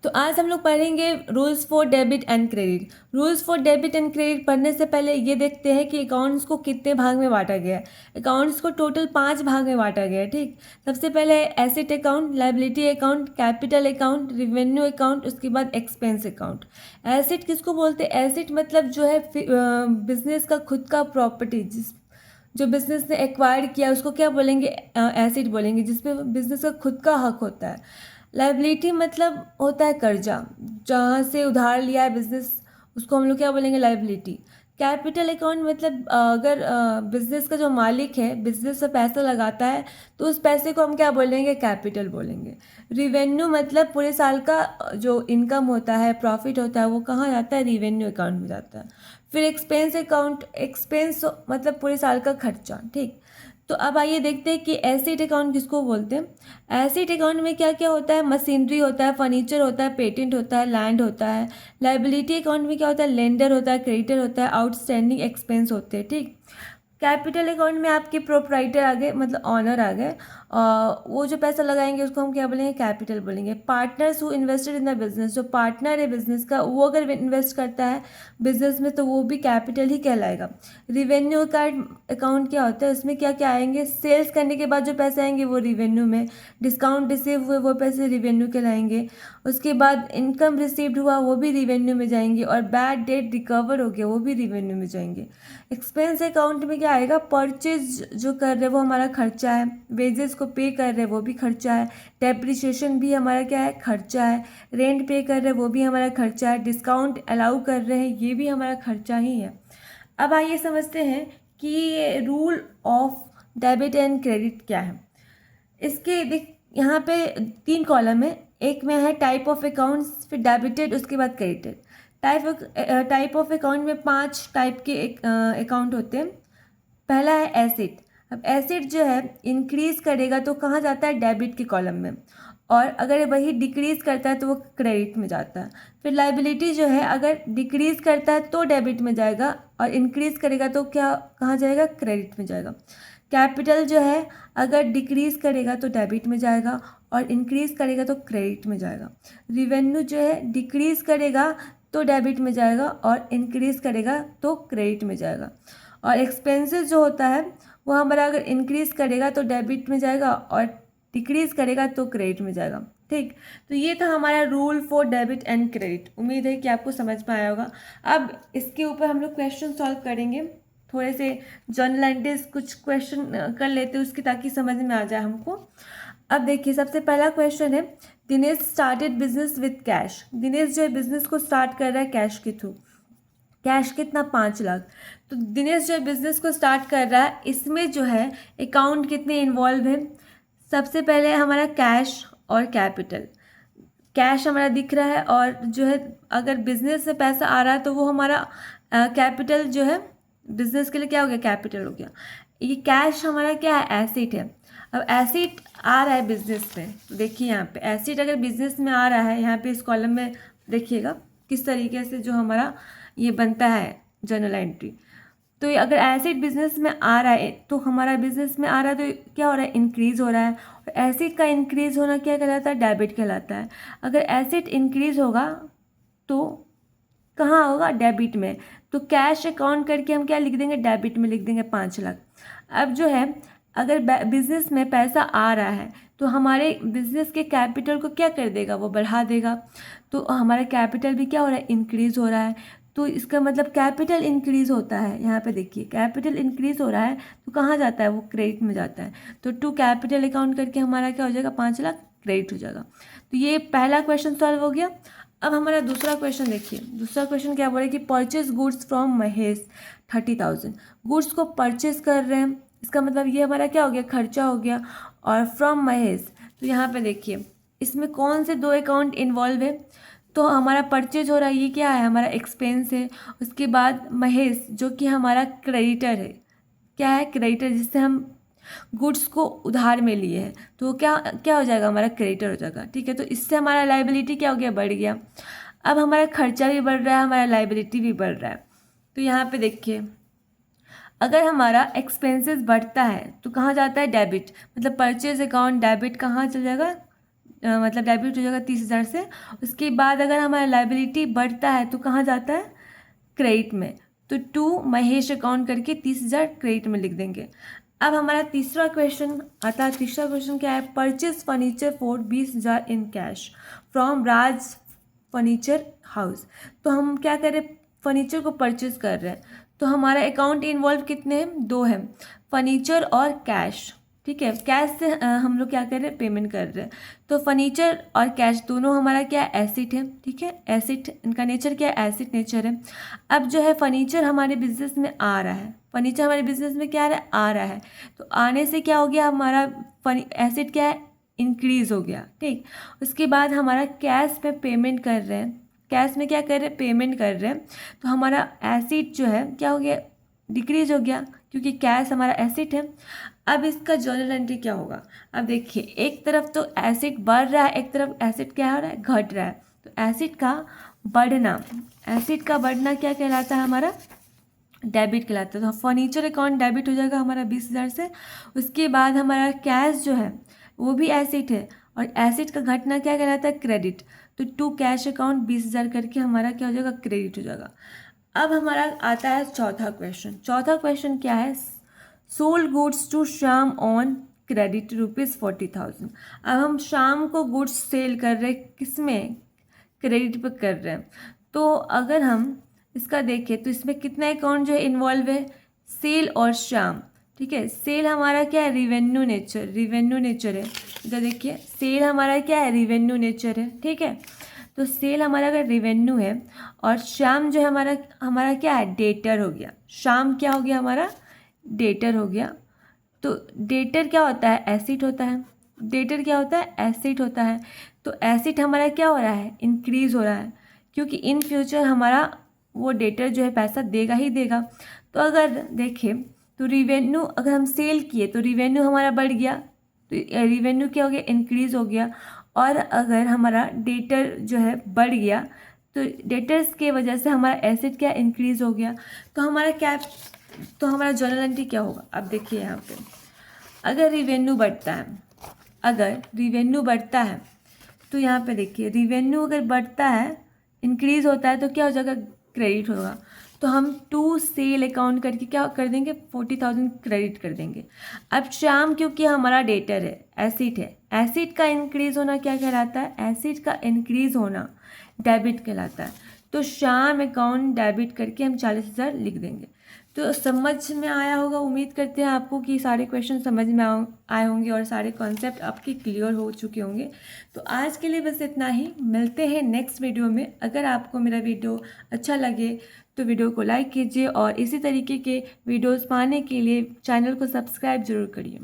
तो आज हम लोग पढ़ेंगे rules for debit and credit. Rules for debit and credit पढ़ने से पहले ये देखते हैं कि अकाउंट्स को कितने भाग में बांटा गया है। अकाउंट्स को टोटल 5 भाग में बांटा गया है। ठीक, सबसे पहले asset account, liability account, capital account, revenue account, उसके बाद एक्सपेंस अकाउंट। एसेट किसको बोलते हैं? एसेट मतलब जो है बिजनेस का खुद का प्रॉपर्टी, जो बिजनेस ने एक्वायर किया उसको क्या बोलेंगे? एसेट बोलेंगे, जिसपे बिजनेस का खुद का हक होता है। लायबिलिटी मतलब होता है कर्जा, जहाँ से उधार लिया है बिजनेस, उसको हम लोग क्या बोलेंगे? लायबिलिटी। कैपिटल अकाउंट मतलब अगर बिजनेस का जो मालिक है बिजनेस में पैसा लगाता है तो उस पैसे को हम क्या बोलेंगे? कैपिटल बोलेंगे। रिवेन्यू मतलब पूरे साल का जो इनकम होता है, प्रॉफिट होता है, वो कहाँ जाता है? रिवेन्यू अकाउंट में जाता है। फिर एक्सपेंस अकाउंट, एक्सपेंस मतलब पूरे साल का खर्चा। ठीक, तो अब आइए देखते हैं कि एसेट अकाउंट किसको बोलते हैं। एसेट अकाउंट में क्या क्या होता है? मशीनरी होता है, फर्नीचर होता है, पेटेंट होता है, लैंड होता है। लायबिलिटी अकाउंट में क्या होता है? लेंडर होता है, क्रेडिटर होता है, आउटस्टैंडिंग एक्सपेंस होते हैं। ठीक, कैपिटल अकाउंट में आपके प्रोप्राइटर आ गए, मतलब ऑनर आ गए, वो जो पैसा लगाएंगे उसको हम क्या बोलेंगे? कैपिटल बोलेंगे। Partners who invested in the business, जो पार्टनर है बिजनेस का वो अगर इन्वेस्ट करता है बिजनेस में तो वो भी कैपिटल ही कहलाएगा। रिवेन्यू कार्ड अकाउंट क्या होता है? उसमें क्या क्या आएंगे? सेल्स करने के बाद जो पैसे आएंगे वो रिवेन्यू में, डिस्काउंट रिसीव हुए वो पैसे रिवेन्यू कहलाएंगे, उसके बाद इनकम रिसीव्ड हुआ वो भी रिवेन्यू में जाएंगे, और बैड डेट रिकवर हो गया वो भी रिवेन्यू में जाएंगे। एक्सपेंस अकाउंट में क्या आएगा? परचेज जो कर रहे हैं वो हमारा खर्चा है, वेजेस को पे कर रहे हैं वो भी खर्चा है, डेप्रिसिएशन भी हमारा क्या है? खर्चा है, रेंट पे कर रहे हैं वो भी हमारा खर्चा है, डिस्काउंट अलाउ कर रहे हैं ये भी हमारा खर्चा ही है। अब आइए समझते हैं कि rule of debit and credit क्या है। इसके देख, यहाँ पे 3 कॉलम है। एक में है टाइप ऑफ अकाउंट्स, फिर डेबिटेड, उसके बाद क्रेडिटेड। टाइप ऑफ अकाउंट में 5 टाइप के अकाउंट होते हैं। पहला है एसेट। अब एसेट जो है इंक्रीज करेगा तो कहाँ जाता है? डेबिट के कॉलम में, और अगर वही डिक्रीज करता है तो वो क्रेडिट में जाता है। फिर लायबिलिटी जो है अगर डिक्रीज करता है तो डेबिट में जाएगा, और इंक्रीज करेगा तो क्या कहाँ जाएगा? क्रेडिट में जाएगा। कैपिटल जो है अगर डिक्रीज करेगा तो डेबिट में जाएगा, और इंक्रीज करेगा तो क्रेडिट में जाएगा। रिवेन्यू जो है डिक्रीज करेगा तो डेबिट में जाएगा, और इंक्रीज करेगा तो क्रेडिट में जाएगा। और एक्सपेंसेस जो होता है वो हमारा अगर इंक्रीज करेगा तो डेबिट में जाएगा, और डिक्रीज करेगा तो क्रेडिट में जाएगा। ठीक, तो ये था हमारा rule for debit and credit. उम्मीद है कि आपको समझ में आया होगा। अब इसके ऊपर हम लोग क्वेश्चन सॉल्व करेंगे, थोड़े से जनरल एंट्रीज कुछ क्वेश्चन कर लेते हैं उसकी, ताकि समझ में आ जाए हमको। अब देखिए सबसे पहला क्वेश्चन है, Dinesh started business with cash. Dinesh जो है बिजनेस को स्टार्ट कर रहा है कैश के थ्रू। कैश कितना? 5 लाख। तो दिनेश जो बिजनेस को स्टार्ट कर रहा है, इसमें जो है अकाउंट कितने इन्वॉल्व है? सबसे पहले हमारा कैश और कैपिटल। कैश हमारा दिख रहा है, और जो है अगर बिजनेस से पैसा आ रहा है तो वो हमारा कैपिटल जो है बिजनेस के लिए क्या हो गया? कैपिटल हो गया। ये कैश हमारा क्या है? एसेट है। अब एसेट आ रहा है बिजनेस में, तो देखिए यहाँ पे एसेट अगर बिजनेस में आ रहा है, यहाँ पे इस कॉलम में देखिएगा किस तरीके से जो हमारा ये बनता है जर्नल एंट्री। तो ये अगर एसेट बिजनेस में आ रहा है तो हमारा बिजनेस में आ रहा है तो क्या हो रहा है? इंक्रीज हो रहा है। और एसेट का इंक्रीज होना क्या कहलाता है? डेबिट कहलाता है। अगर एसेट इंक्रीज होगा तो कहाँ होगा? डेबिट में। तो कैश अकाउंट करके हम क्या लिख देंगे? डेबिट में लिख देंगे 5 लाख। अब जो है अगर बिजनेस में पैसा आ रहा है तो हमारे बिजनेस के कैपिटल को क्या कर देगा? वो बढ़ा देगा। तो हमारा कैपिटल भी क्या हो रहा है? इंक्रीज हो रहा है। तो इसका मतलब कैपिटल इंक्रीज होता है। यहाँ पे देखिए कैपिटल इंक्रीज हो रहा है तो कहाँ जाता है? वो क्रेडिट में जाता है। तो टू कैपिटल अकाउंट करके हमारा क्या हो जाएगा? 5 लाख क्रेडिट हो जाएगा। तो ये पहला क्वेश्चन सॉल्व हो गया। अब हमारा दूसरा क्वेश्चन देखिए। दूसरा क्वेश्चन क्या बोल रहा है कि purchase goods from Mahesh 30,000। Goods को परचेज कर रहे हैं, इसका मतलब ये हमारा क्या हो गया? खर्चा हो गया। और फ्रॉम महेश, तो यहाँ पे देखिए इसमें कौन से 2 अकाउंट इन्वॉल्व है? तो हमारा परचेज हो रहा है, ये क्या है? हमारा एक्सपेंस है। उसके बाद महेश जो कि हमारा क्रेडिटर है। क्या है? क्रेडिटर, जिससे हम गुड्स को उधार में लिए हैं, तो क्या क्या हो जाएगा? हमारा क्रेडिटर हो जाएगा। ठीक है, तो इससे हमारा लायबिलिटी क्या हो गया? बढ़ गया। अब हमारा खर्चा भी बढ़ रहा है, हमारा लायबिलिटी भी बढ़ रहा है। तो यहाँ पे देखिए अगर हमारा एक्सपेंसेस बढ़ता है तो कहाँ जाता है? डेबिट। मतलब परचेज अकाउंट डेबिट कहाँ चल जाएगा? मतलब डेबिट हो जाएगा 30,000 से। उसके बाद अगर हमारा लाइबिलिटी बढ़ता है तो कहाँ जाता है, क्रेडिट में। तो टू महेश अकाउंट करके 30,000 क्रेडिट में लिख देंगे। अब हमारा तीसरा क्वेश्चन आता है। तीसरा क्वेश्चन क्या है, purchase furniture for 20,000 in cash from Raj furniture house. तो हम क्या कर रहे हैं, फर्नीचर को परचेज कर रहे हैं। तो हमारा अकाउंट इन्वॉल्व कितने हैं, 2 हैं, फर्नीचर और कैश। ठीक है, कैश से हम लोग क्या कर रहे हैं, पेमेंट कर रहे हैं। तो फर्नीचर और कैश दोनों हमारा क्या है, एसिड है। ठीक है, एसिड, इनका नेचर क्या है, एसिड नेचर है। अब जो है फर्नीचर हमारे बिजनेस में आ रहा है, फर्नीचर हमारे बिजनेस में क्या आ रहा है, आ रहा है। तो आने से क्या हो गया, हमारा एसिड क्या है, इंक्रीज हो गया। ठीक, उसके बाद हमारा कैश में पेमेंट कर रहे हैं, कैश में क्या कर रहे हैं, पेमेंट कर रहे हैं। तो हमारा एसिड जो है क्या हो गया, डिक्रीज हो गया, क्योंकि कैश हमारा एसिड है। अब इसका जर्नल एंट्री क्या होगा, अब देखिए एक तरफ तो एसिड बढ़ रहा है, एक तरफ एसिड क्या हो रहा है, घट रहा है। तो एसिड का बढ़ना, एसिड का बढ़ना क्या कहलाता है, हमारा डेबिट कहलाता है। तो फर्नीचर अकाउंट डेबिट हो जाएगा हमारा 20,000 से। उसके बाद हमारा कैश जो है वो भी एसिड है, और एसिड का घटना क्या कहलाता है, क्रेडिट। तो टू कैश अकाउंट 20,000 करके हमारा क्या हो जाएगा, क्रेडिट हो जाएगा। अब हमारा आता है चौथा क्वेश्चन। चौथा क्वेश्चन क्या है, sold goods to Shyam on credit ₹40,000। अब हम शाम को गुड्स सेल कर रहे हैं, किसमें, क्रेडिट पे कर रहे हैं। तो अगर हम इसका देखें तो इसमें कितना अकाउंट जो है इन्वॉल्व है, सेल और शाम। ठीक है, सेल हमारा क्या है, रिवेन्यू नेचर, रिवेन्यू नेचर है। इधर देखिए सेल हमारा क्या है, रिवेन्यू नेचर है। ठीक है, तो सेल हमारा अगर रिवेन्यू है, और शाम जो है हमारा क्या है, डेटर हो गया। शाम क्या हो गया, हमारा डेटर हो गया। तो डेटर क्या होता है, एसिड होता है। डेटर क्या होता है, एसिड होता है। तो एसिड हमारा क्या हो रहा है, इंक्रीज हो रहा है, क्योंकि इन फ्यूचर हमारा वो डेटर जो है पैसा देगा ही देगा। तो अगर देखें तो रिवेन्यू, अगर हम सेल किए तो रिवेन्यू हमारा बढ़ गया, तो रिवेन्यू क्या हो गया, इंक्रीज हो गया। और अगर हमारा डेटर जो है बढ़ गया, तो डेटर्स के वजह से हमारा एसिड क्या इंक्रीज हो गया। तो हमारा क्या, तो हमारा जर्नल एंट्री क्या होगा, अब देखिए यहाँ पे अगर रिवेन्यू बढ़ता है, अगर रिवेन्यू बढ़ता है तो यहाँ पे देखिए रिवेन्यू अगर बढ़ता है, इंक्रीज होता है, तो क्या हो जाएगा, क्रेडिट होगा। तो हम टू सेल अकाउंट करके क्या कर देंगे, 40,000 क्रेडिट कर देंगे। अब शाम क्योंकि हमारा डेटर है, एसिड है, एसिड का इंक्रीज होना क्या कहलाता है, एसिड का इंक्रीज होना डेबिट कहलाता है। तो शाम अकाउंट डेबिट करके हम 40,000 लिख देंगे। तो समझ में आया होगा, उम्मीद करते हैं आपको कि सारे क्वेश्चन समझ में आए होंगे और सारे कॉन्सेप्ट आपके क्लियर हो चुके होंगे। तो आज के लिए बस इतना ही, मिलते हैं नेक्स्ट वीडियो में। अगर आपको मेरा वीडियो अच्छा लगे तो वीडियो को लाइक कीजिए, और इसी तरीके के वीडियोस पाने के लिए चैनल को सब्सक्राइब जरूर करिए।